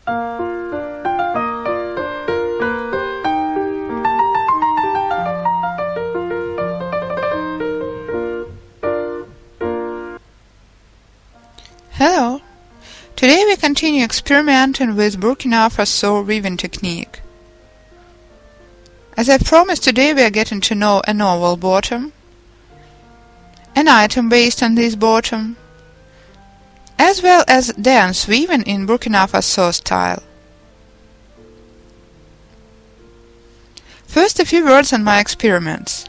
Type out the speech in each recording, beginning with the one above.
Hello! Today we continue experimenting with burkina-faso weaving technique. As I promised, today we are getting to know a novel bottom, an item based on this bottom, as well as dance weaving in burkina-faso style. First, a few words on my experiments.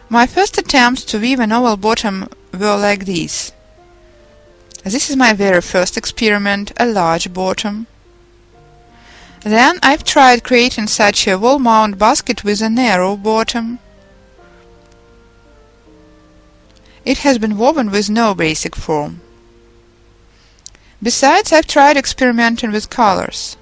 My first attempts to weave a novel bottom were like this. This is my very first experiment, a large bottom. Then I've tried creating such a wall-mount basket with a narrow bottom. It has been woven with no basic form. Besides, I've tried experimenting with colors.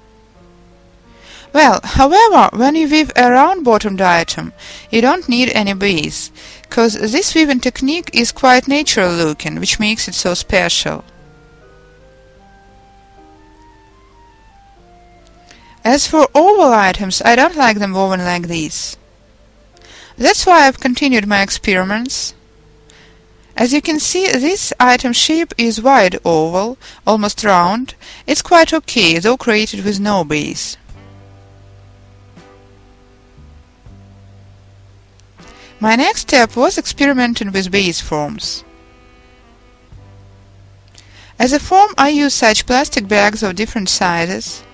Well, however, when you weave a round-bottomed item, you don't need any base, cause this weaving technique is quite natural-looking, which makes it so special. As for oval items, I don't like them woven like this. That's why I've continued my experiments. As you can see, this item shape is wide oval, almost round. It's quite okay, though created with no base. My next step was experimenting with base forms. As a form, I use such plastic bags of different sizes.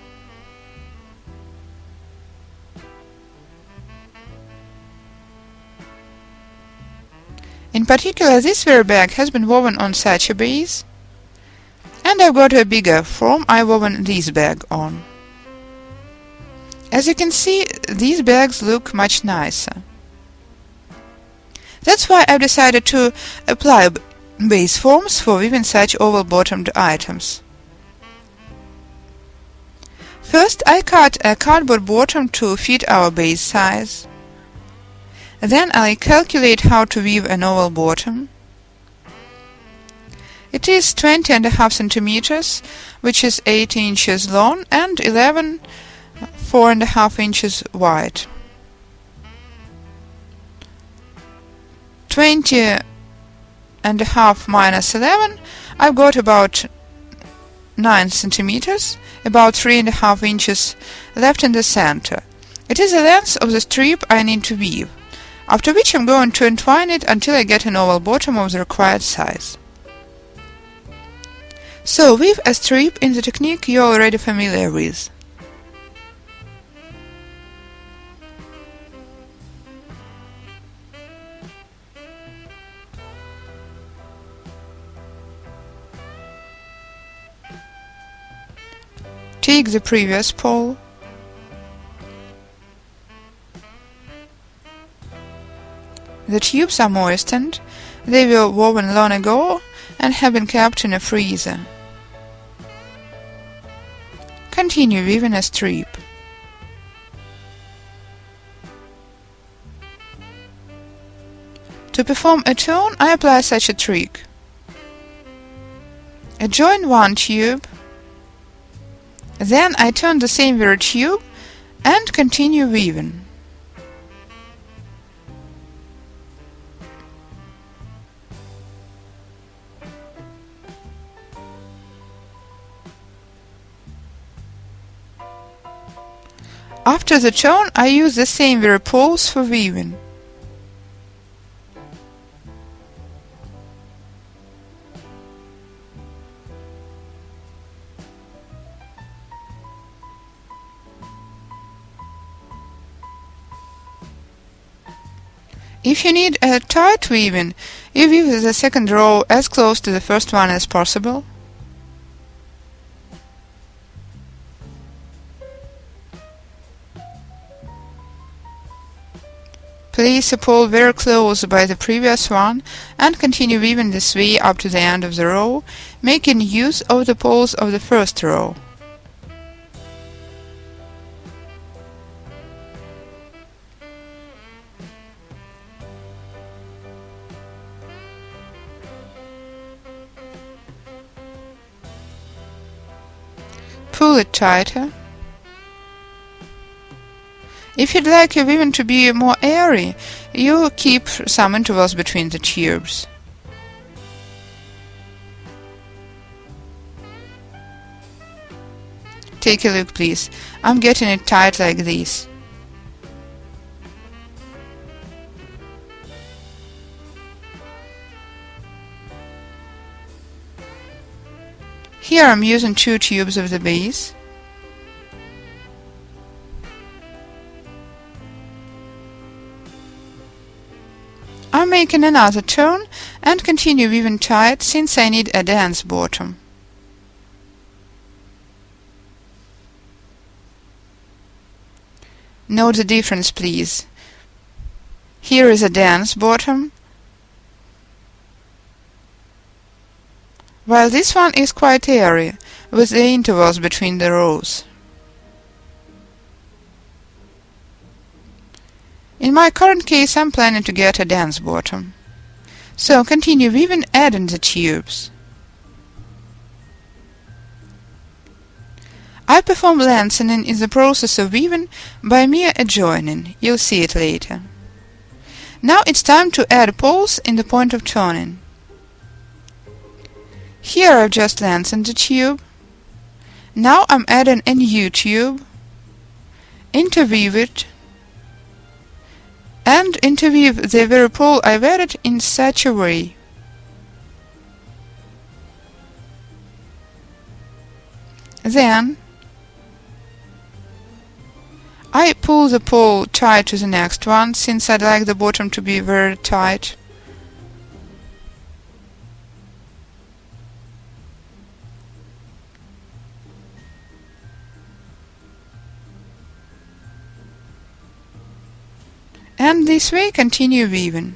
In particular, this very bag has been woven on such a base, and I've got a bigger form I woven this bag on. As you can see, these bags look much nicer. That's why I've decided to apply base forms for weaving such oval-bottomed items. First, I cut a cardboard bottom to fit our base size. Then I calculate how to weave an oval bottom. It is 20.5 centimeters, which is 8 inches long and 4.5 inches wide. 20.5 minus 11, I've got about 9 centimeters, about 3.5 inches left in the center. It is the length of the strip I need to weave, after which I'm going to entwine it until I get an oval bottom of the required size. So weave a strip in the technique you're already familiar with. Take the previous pole. The tubes are moistened. They were woven long ago and have been kept in a freezer. Continue weaving a strip. To perform a turn, I apply such a trick. I join one tube, then I turn the same very tube and continue weaving. After the turn, I use the same very poles for weaving. If you need a tight weaving, you weave the second row as close to the first one as possible. Place a pole very close by the previous one and continue weaving this way up to the end of the row, making use of the poles of the first row. pull it tighter. If you'd like your weaving to be more airy, you keep some intervals between the tubes. Take a look, please. I'm getting it tight like this. Here I'm using 2 tubes of the base. I'm making another turn and continue weaving tight since I need a dense bottom. Note the difference, please. Here is a dense bottom, while this one is quite airy, with the intervals between the rows. In my current case, I'm planning to get a dense bottom. So continue weaving, adding the tubes. I perform lengthening in the process of weaving by mere adjoining. You'll see it later. Now it's time to add pulls in the point of turning. Here I've just lengthened the tube. Now I'm adding a new tube, interweave it, and interweave the very pole I've added in such a way. Then I pull the pole tight to the next one, since I'd like the bottom to be very tight. And this way continue weaving.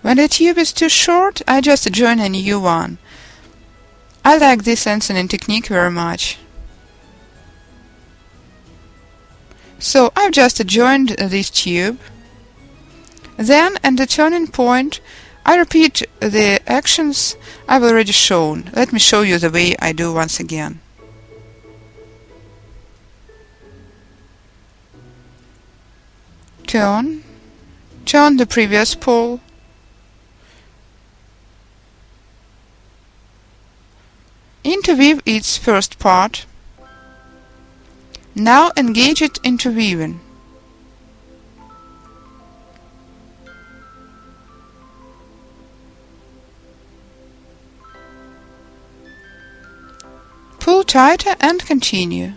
When the tube is too short, I just join a new one. I like this lengthening technique very much. So I've just adjoined this tube. Then at the turning point, I repeat the actions I've already shown. Let me show you the way I do once again. Turn the previous pole, interweave its first part. Now engage it into weaving. Pull tighter and continue.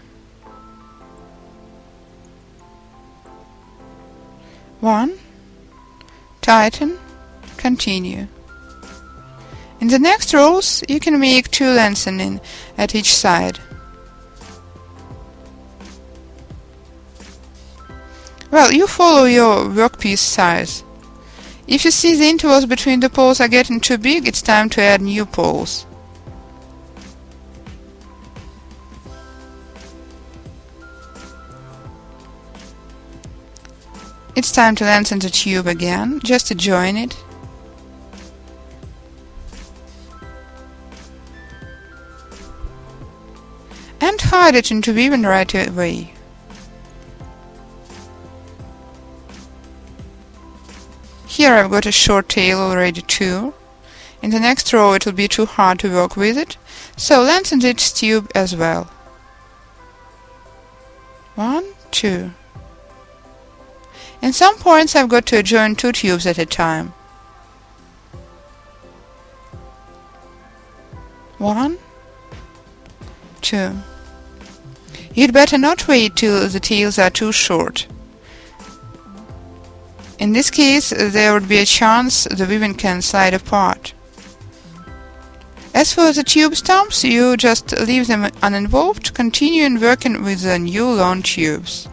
1, tighten, continue. In the next rows, you can make 2 lengthening at each side. Well, you follow your workpiece size. If you see the intervals between the poles are getting too big, it's time to add new poles. It's time to lengthen the tube again, just to join it. And hide it into weaving right away. Here I've got a short tail already too. In the next row it will be too hard to work with it, so lengthen this tube as well. 1, 2. In some points I've got to adjoin 2 tubes at a time. 1, 2. You'd better not wait till the tails are too short. In this case, there would be a chance the weaving can slide apart. As for the tube stumps, you just leave them uninvolved, continuing working with the new long tubes.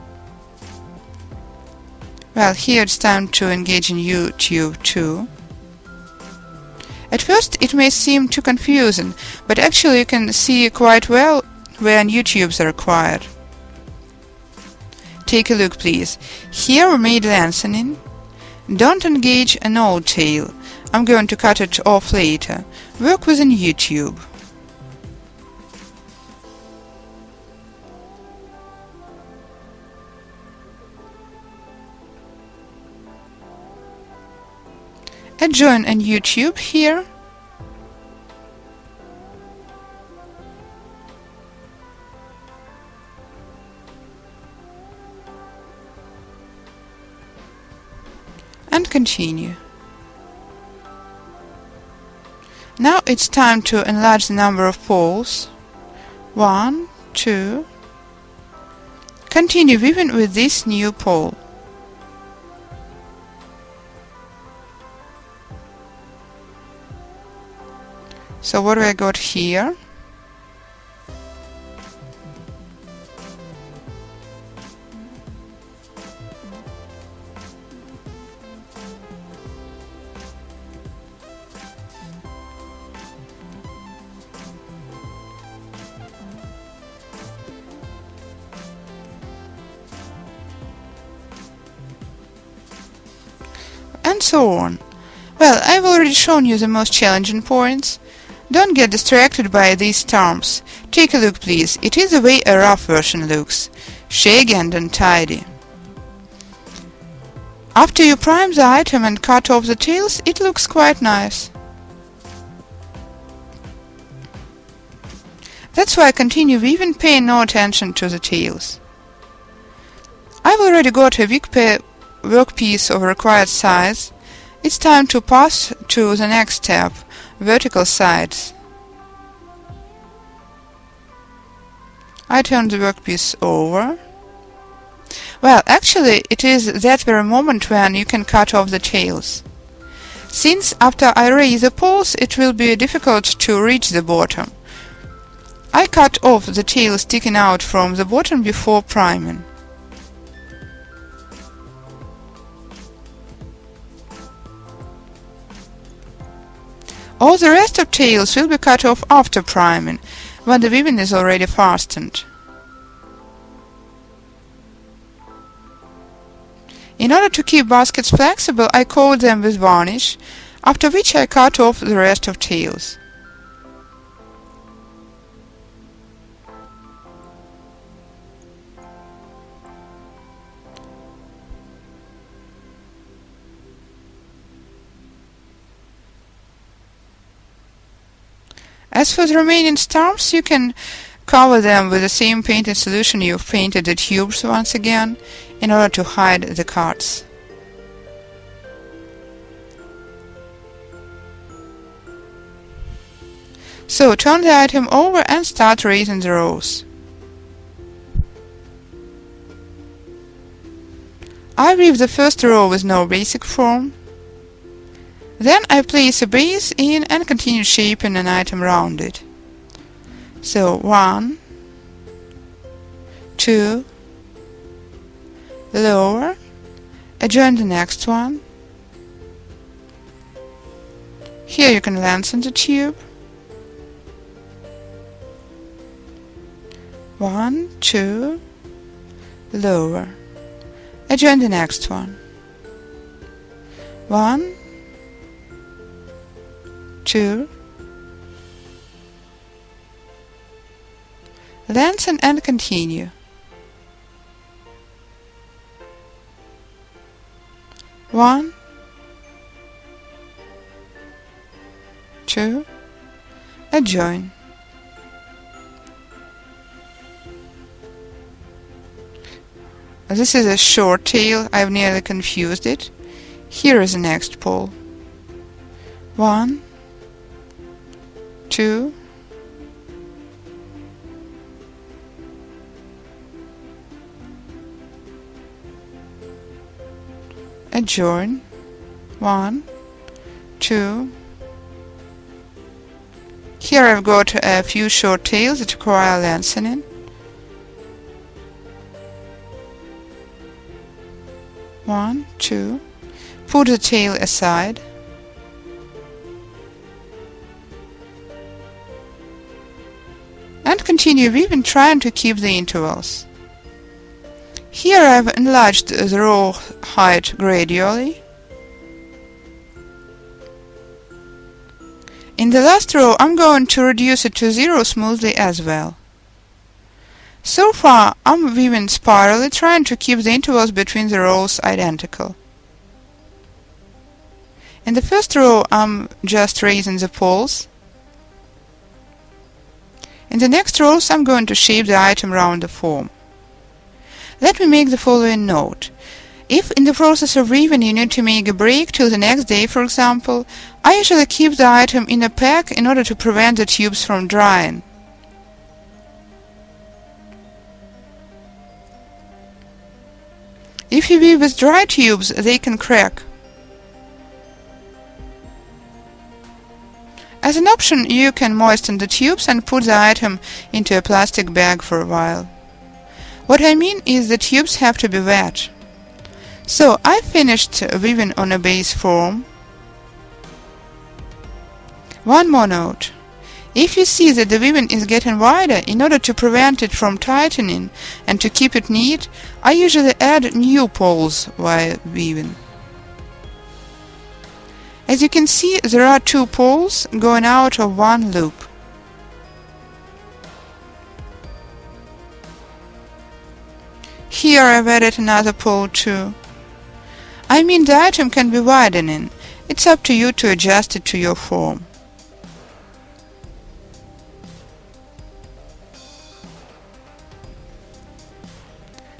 Well, here it's time to engage a new tube too. At first it may seem too confusing, but actually you can see quite well where new tubes are required. Take a look, please. Here we made lengthening. Don't engage an old tail. I'm going to cut it off later. Work with a new tube. Adjoin a new tube here. And continue. Now it's time to enlarge the number of poles. 1, 2. Continue weaving with this new pole. So what do I got here? And so on. Well, I've already shown you the most challenging points. Don't get distracted by these terms. Take a look, please. It is the way a rough version looks. Shaggy and untidy. After you prime the item and cut off the tails, it looks quite nice. That's why I continue weaving, paying no attention to the tails. I've already got a workpiece of required size. It's time to pass to the next step, vertical sides. I turn the workpiece over. Well, actually, it is that very moment when you can cut off the tails. Since after I raise the poles, it will be difficult to reach the bottom. I cut off the tail sticking out from the bottom before priming. All the rest of tails will be cut off after priming, when the weaving is already fastened. In order to keep baskets flexible, I coat them with varnish, after which I cut off the rest of tails. As for the remaining stumps, you can cover them with the same painting solution you've painted the tubes once again, in order to hide the cuts. So turn the item over and start raising the rows. I weave the first row with no basic form. Then I place a base in and continue shaping an item around it. So 1, 2, lower, adjoin the next one. Here you can lengthen the tube. 1, 2, lower, adjoin the next one. 1, 2, lengthen and continue. 1, 2, adjoin. This is a short tail, I've nearly confused it. Here is the next pole. 1, 2, adjoin. 1, 2. Here I've got a few short tails that require lengthening. 1, 2. Put the tail aside. and continue weaving, trying to keep the intervals. Here I've enlarged the row height gradually. In the last row I'm going to reduce it to 0 smoothly as well. So far I'm weaving spirally, trying to keep the intervals between the rows identical. In the first row I'm just raising the poles. In the next rows I'm going to shape the item round the form. Let me make the following note. If in the process of weaving you need to make a break till the next day, for example, I usually keep the item in a pack in order to prevent the tubes from drying. If you weave with dry tubes, they can crack. As an option, you can moisten the tubes and put the item into a plastic bag for a while. What I mean is the tubes have to be wet. So I finished weaving on a base form. One more note. If you see that the weaving is getting wider, in order to prevent it from tightening and to keep it neat, I usually add new poles while weaving. As you can see, there are 2 poles going out of one loop. Here I've added another pole too. I mean, the item can be widening. It's up to you to adjust it to your form.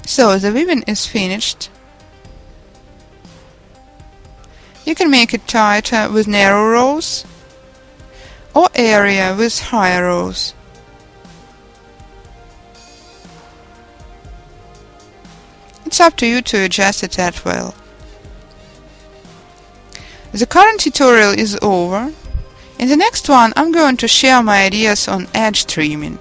So the weaving is finished. You can make it tighter with narrow rows or area with higher rows. It's up to you to adjust it as well. The current tutorial is over. In the next one I'm going to share my ideas on edge trimming.